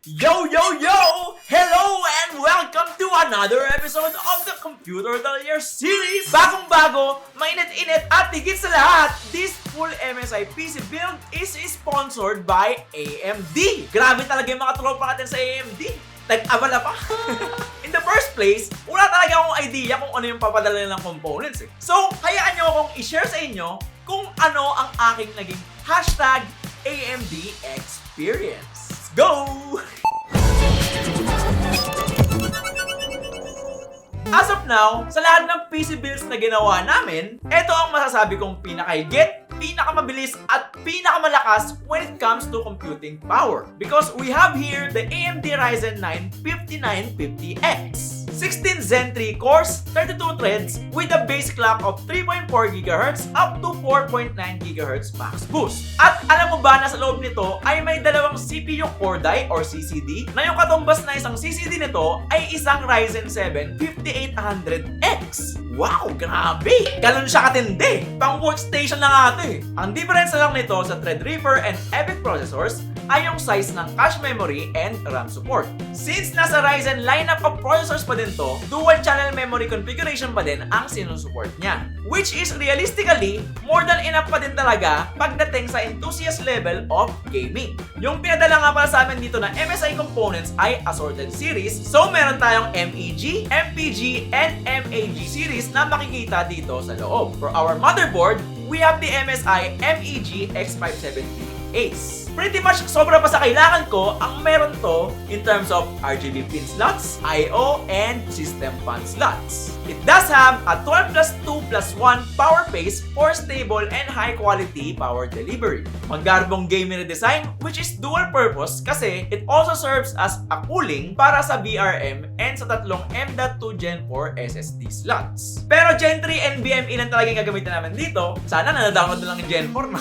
Yo, yo, yo! Hello and welcome to another episode of the Kompyuter Talyer series! Bagong-bago, mainit-init at higit sa lahat, this full MSI PC build is sponsored by AMD! Grabe talaga yung mga tropa natin sa AMD! Nag-abala pa! In the first place, wala talaga akong idea kung ano yung papadala ng components eh. So, hayaan nyo akong i-share sa inyo kung ano ang aking naging hashtag AMD experience. Let's go! As of now, sa lahat ng PC builds na ginawa namin, ito ang masasabi kong pinakahigit, pinakamabilis at pinakamalakas when it comes to computing power. Because we have here the AMD Ryzen 9 5950X. 16 Zen 3 cores, 32 threads with a base clock of 3.4 GHz up to 4.9 GHz max boost. At alam mo ba na sa loob nito ay may dalawang CPU core die or CCD na yung katumbas na isang CCD nito ay isang Ryzen 7 5800X. Wow, grabe! Ganun siya katindi. Pang workstation na nga ito eh. Ang difference lang nito sa Threadripper and EPYC processors ay yung size ng cache memory and RAM support. Since nasa Ryzen lineup of processors pa din to, dual channel memory configuration pa din ang sinusupport niya. Which is realistically, more than enough pa din talaga pagdating sa enthusiast level of gaming. Yung pinadala nga para sa amin dito na MSI components ay assorted series. So meron tayong MEG, MPG, and MAG series na makikita dito sa loob. For our motherboard, we have the MSI MEG X570 Ace. Pretty much sobra pa sa kailangan ko ang meron to in terms of RGB pin slots, I/O, and system fan slots. It does have a 12+2+1 power pace for stable and high quality power delivery. Magarbong gaming design which is dual purpose kasi it also serves as a cooling para sa VRM and sa tatlong M.2 Gen 4 SSD slots. Pero Gen 3 NVMe lang talaga yung gagamitin namin dito. Sana na-download na lang yung Gen 4 no?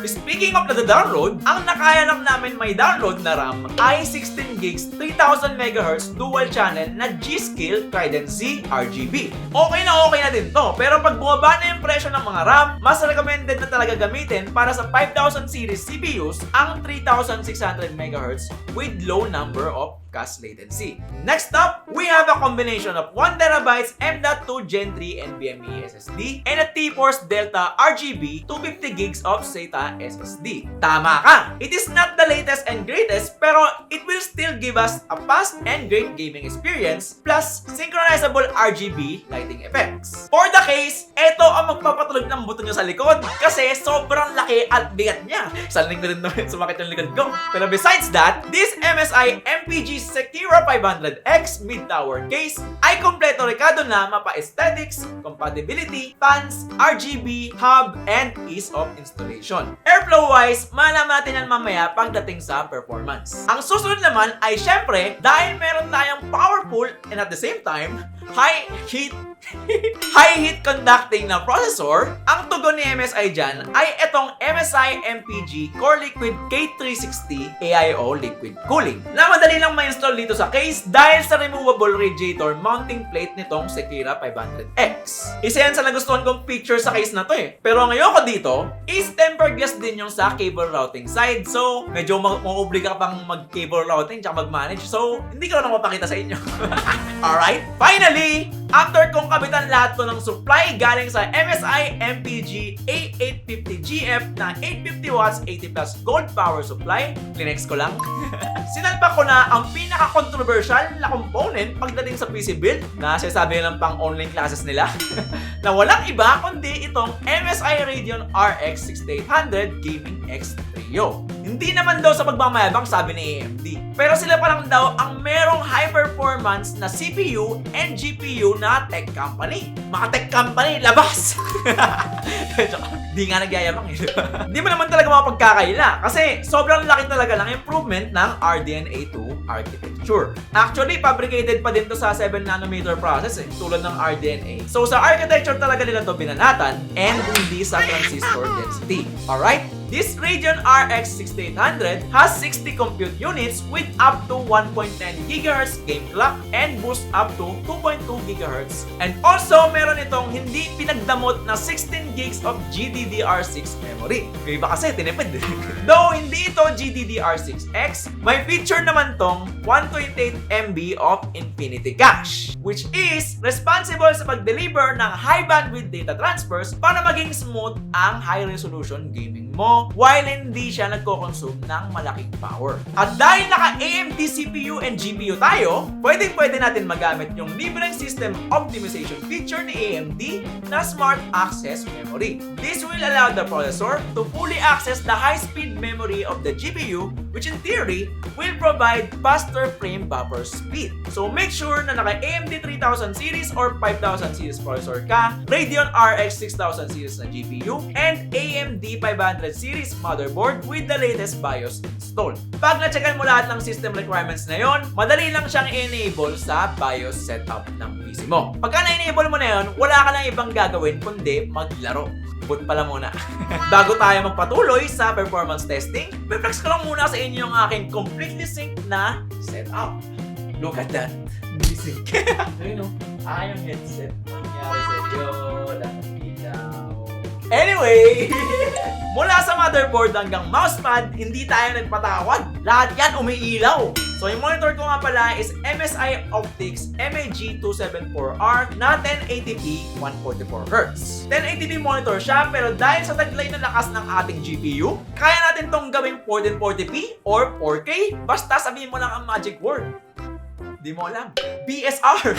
Speaking of na-download, ang nakaya lang namin may download na RAM ay 16 gigs 3000 MHz dual channel na G.Skill Trident Z RGB. Okay na din to, pero pag bumaba na yung presyo ng mga RAM, mas recommended na talaga gamitin para sa 5000 series CPUs ang 3600 MHz with low number of cache latency. Next up, we have a combination of 1TB M.2 Gen 3 NVMe SSD and a T-Force Delta RGB 250GB of SATA SSD. Tama ka! It is not the latest and greatest, pero it will still give us a fast and great gaming experience plus synchronizable RGB lighting effects. For the case, ito ang magpapatulog ng buto nyo sa likod kasi sobrang laki at bigat niya. Saling na rin naman sumakit yung likod ko. Pero besides that, this MSI MPG SEKIRA 500X mid-tower case ay kompleto rekado na mapa-aesthetics, compatibility, fans, RGB, hub, and ease of installation. Airflow-wise, malalaman natin yan mamaya pagdating sa performance. Ang susunod naman ay syempre dahil meron tayong powerful and at the same time, high heat conducting na processor, ang tugon ni MSI dyan ay itong MSI MPG CORELIQUID K360 AIO liquid cooling na madali lang ma-install dito sa case dahil sa removable radiator mounting plate nitong SEKIRA 500X. Isa yan sa nagustuhan kong picture sa case na to eh. Pero ngayon ko dito is tempered glass din yung sa cable routing side. So, medyo maobliga ka pang mag-cable routing tsaka mag-manage. So, hindi ko na mapakita sa inyo. Alright? Finally, after kong kabitan lahat to ng supply galing sa MSI MPG A850GF na 850 watts 80 plus gold power supply, klinex ko lang. Sinalpak ko na ang pinaka-controversial na component pagdating sa PC build na sinasabi nilang pang online classes nila na walang iba kundi itong MSI Radeon RX 6800 Gaming X Trio. Hindi naman daw sa pagmamayabang sabi ni AMD. Pero sila pa lang daw ang merong high performance na CPU and GPU na tech company. Mga tech company, labas! Di nga nagyayabang eh. Di mo naman talaga mapagkakaila kasi sobrang laki talaga ng improvement ng RDNA 2 architecture. Actually, fabricated pa din to sa 7nm process eh, tulad ng RDNA. So sa architecture talaga nila to binanatan and hindi sa transistor density. Alright? This Radeon RX 6800 has 60 compute units with up to 1.10 GHz game clock and boost up to 2.2 GHz. And also, meron itong hindi pinagdamot na 16 gigs of GDDR6 memory. Yung iba kasi, tinipid. Though hindi ito GDDR6X, may feature naman tong 128 MB of Infinity Cache, which is responsible sa pag-deliver ng high bandwidth data transfers para maging smooth ang high-resolution gaming mo while hindi siya nagko-consume ng malaking power. At dahil naka AMD CPU and GPU tayo, pwede natin magamit yung libreng system optimization feature ni AMD na Smart Access Memory. This will allow the processor to fully access the high-speed memory of the GPU, which in theory will provide faster frame buffer speed. So make sure na naka AMD 3000 series or 5000 series processor ka, Radeon RX 6000 series na GPU, and AMD 500 series motherboard with the latest BIOS installed. Pag na-checkan mo lahat ng system requirements na yon, madali lang siyang enable sa BIOS setup ng PC mo. Pagka na-enable mo na yon, wala ka nang ibang gagawin kundi maglaro. Boot pala muna. Bago tayo magpatuloy sa performance testing, i-flex ko lang muna sa inyo yung aking completely sync na setup. Look at that. Hindi sync. Ayun o. Yung headset. Nangyari sa iyo. Anyway, mula sa motherboard hanggang mousepad, hindi tayo nagpatawad. Lahat yan umiilaw. So yung monitor ko nga pala is MSI Optix MAG274R na 1080p 144Hz. 1080p monitor siya, pero dahil sa taglay na lakas ng ating GPU, kaya natin tong gawing 1440p or 4K. Basta sabihin mo lang ang magic word. Di mo alam. BSR!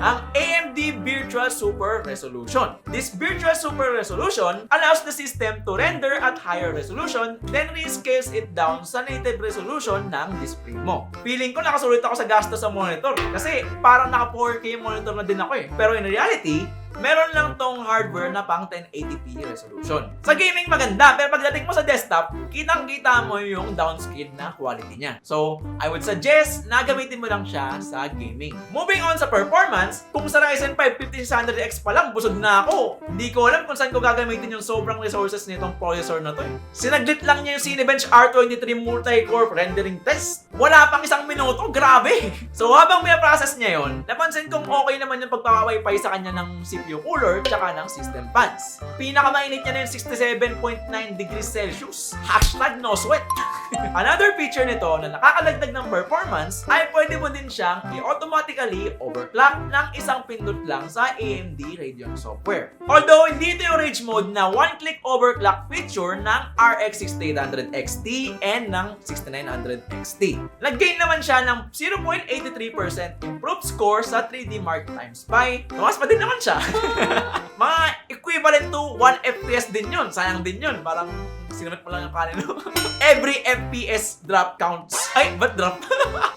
Ang AMD Virtual Super Resolution. This Virtual Super Resolution allows the system to render at higher resolution, then rescales it down sa native resolution ng display mo. Feeling ko nakasulit ako sa gasto sa monitor kasi parang naka 4K monitor na din ako eh. Pero in reality, meron lang tong hardware na pang 1080p resolution. Sa gaming maganda, pero pagdating mo sa desktop, kitang-kita mo yung downscale na quality niya. So, I would suggest na gamitin mo lang siya sa gaming. Moving on sa performance, kung sa Ryzen 5 5600X pa lang, busog na ako. Hindi ko alam kung saan ko gagamitin yung sobrang resources nitong processor na to eh. Sinaglit lang niya yung Cinebench R23 multi-core rendering test. Wala pang 1 minuto, grabe! So, habang pinaprocess niya yon, napansin kong okay naman yung pagpapa-wifi sa kanya ng CPU cooler tsaka ng system fans. Pinakamainit niya na yung 67.9 degrees Celsius. #no sweat. Another feature nito na nakakadagdag ng performance ay pwede mo din siyang i-automatically overclock ng isang pindot lang sa AMD Radeon software. Although hindi ito yung rage mode na one-click overclock feature ng RX 6800 XT and ng 6900 XT. Nag-gain naman siya ng 0.83% improved score sa 3D Mark x Pi. Tumas pa din naman siya. Mga equivalent to 1 FPS din yun. Sayang din yun. Parang sinumat mo lang yung kanino. Every FPS drop counts. Ay, ba't drop?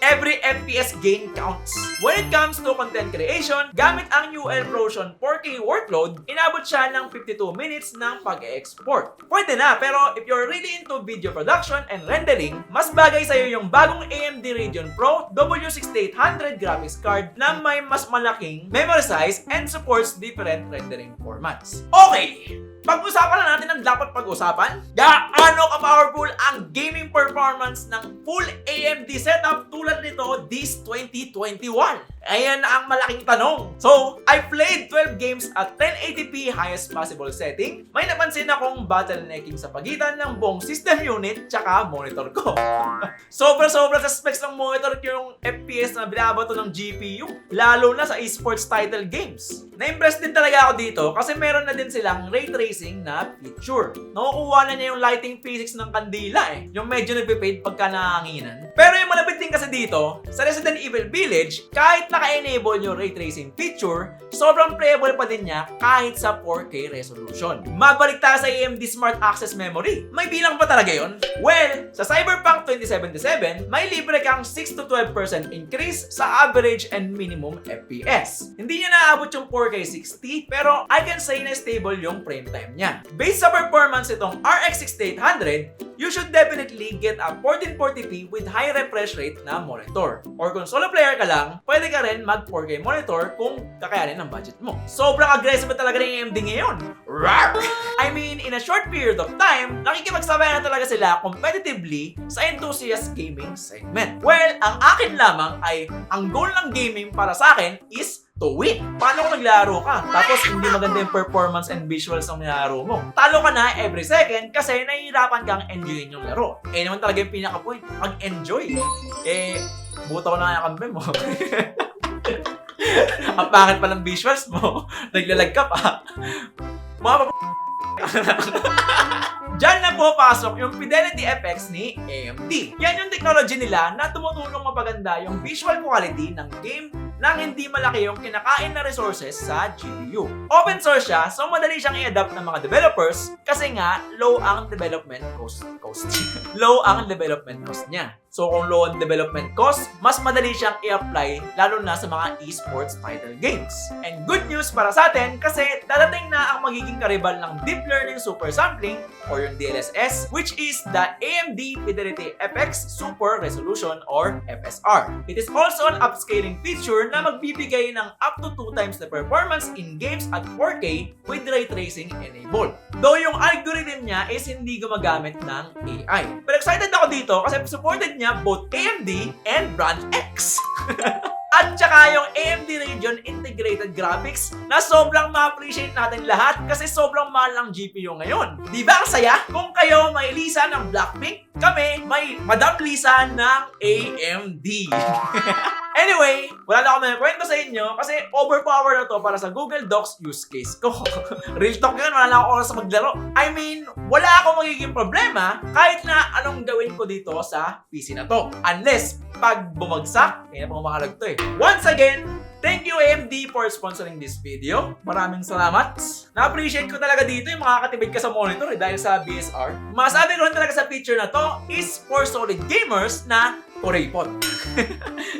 Every FPS gain counts. When it comes to content creation, gamit ang UL Protion 4K workload, inabot siya ng 52 minutes ng pag-export. Pwede na, pero if you're really into video production and rendering, mas bagay sa'yo yung bagong AMD Radeon Pro W6800 graphics card na may mas malaking memory size and supports different rendering formats. Okay! Pag-usapan na natin ang dapat pag-usapan. Gaano ka-powerful ang gaming performance ng full AMD setup tulad nito this 2021? Ayan ang malaking tanong. So, I played 12 games at 1080p highest possible setting. May napansin akong bottlenecking sa pagitan ng buong system unit tsaka monitor ko. Sobra-sobra sa specs ng monitor ko yung FPS na binabato ng GPU, lalo na sa esports title games. Na-impress din talaga ako dito kasi meron na din silang ray tracing na feature. Nakukuha na niya yung lighting physics ng kandila eh. Yung medyo nagpipade pagka nahanginan. Pero yung malapit din kasi dito, sa Resident Evil Village, kahit naka-enable yung ray tracing feature, sobrang playable pa din niya kahit sa 4K resolution. Magbalik tayo sa AMD Smart Access Memory. May bilang pa talaga yun? Well, sa Cyberpunk 2077, may libre kang 6 to 12% increase sa average and minimum FPS. Hindi niya naabot yung 4K 60, pero I can say na stable yung frame time niya. Based sa performance itong RX 6800, you should definitely get a 1440p with high refresh rate na monitor. Or kung solo player ka lang, pwede ka rin mag 4K monitor kung kakayanin ng budget mo. Sobrang aggressive talaga ng AMD ngayon. Rawr! I mean, in a short period of time, nakikipagsabayan na talaga sila competitively sa enthusiast gaming segment. Well, ang akin lamang ay, ang goal ng gaming para sa akin is to win. Paano kung naglaro ka, tapos hindi maganda yung performance and visuals ng nilaro mo? Talo ka na every second kasi nahihirapan kang enjoyin yung laro. Naman talaga yung pinaka-point, mag-enjoy. Buta ko na yung kambe mo. Ang pangit pa ng visuals mo. Naglalag ka pa. Mga Diyan na pupasok yung Fidelity FX ni AMD. Yan yung technology nila na tumutulong mapaganda yung visual quality ng game nang hindi malaki yung kinakain na resources sa GPU. Open source siya, so madali siyang i-adapt ng mga developers kasi nga low ang development cost. Low ang development cost niya. So kung low ang development cost, mas madali siyang i-apply lalo na sa mga esports title games. And good news para sa atin kasi dadating na ang magiging karibal ng Deep Learning Super Sampling or yung DLSS, which is the AMD Fidelity FX Super Resolution or FSR. It is also an upscaling feature na magbibigay ng up to 2 times the performance in games at 4K with ray tracing enabled. Though yung algorithm niya is hindi gumagamit ng AI. Pero excited ako dito kasi supported niya both AMD and Branch X. At saka yung AMD Radeon Integrated Graphics na sobrang ma-appreciate natin lahat kasi sobrang mahal ng GPU ngayon. Di ba ang saya? Kung kayo may Lisa ng Blackpink, kami may Madam Lisa ng AMD. Anyway, wala na ako may kwento sa inyo kasi overpower na to para sa Google Docs use case ko. Real talk yun, wala na ako oras sa maglaro. I mean, wala akong magiging problema kahit na anong gawin ko dito sa PC na to. Unless, pag bumagsak, kaya pang makalag to eh. Once again, thank you AMD for sponsoring this video. Maraming salamat. Na-appreciate ko talaga dito yung makakatipid ka sa monitor dahil sa BSR. Masabi ko rin talaga sa feature na to is for solid gamers na kuripot.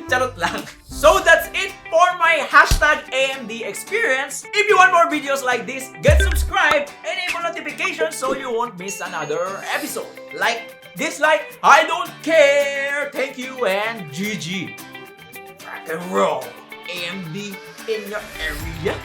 Charot lang. So that's it for my hashtag AMD experience. If you want more videos like this, get subscribed, enable notifications so you won't miss another episode. Like, dislike, I don't care. Thank you and GG. Rock and roll. AMD in your area.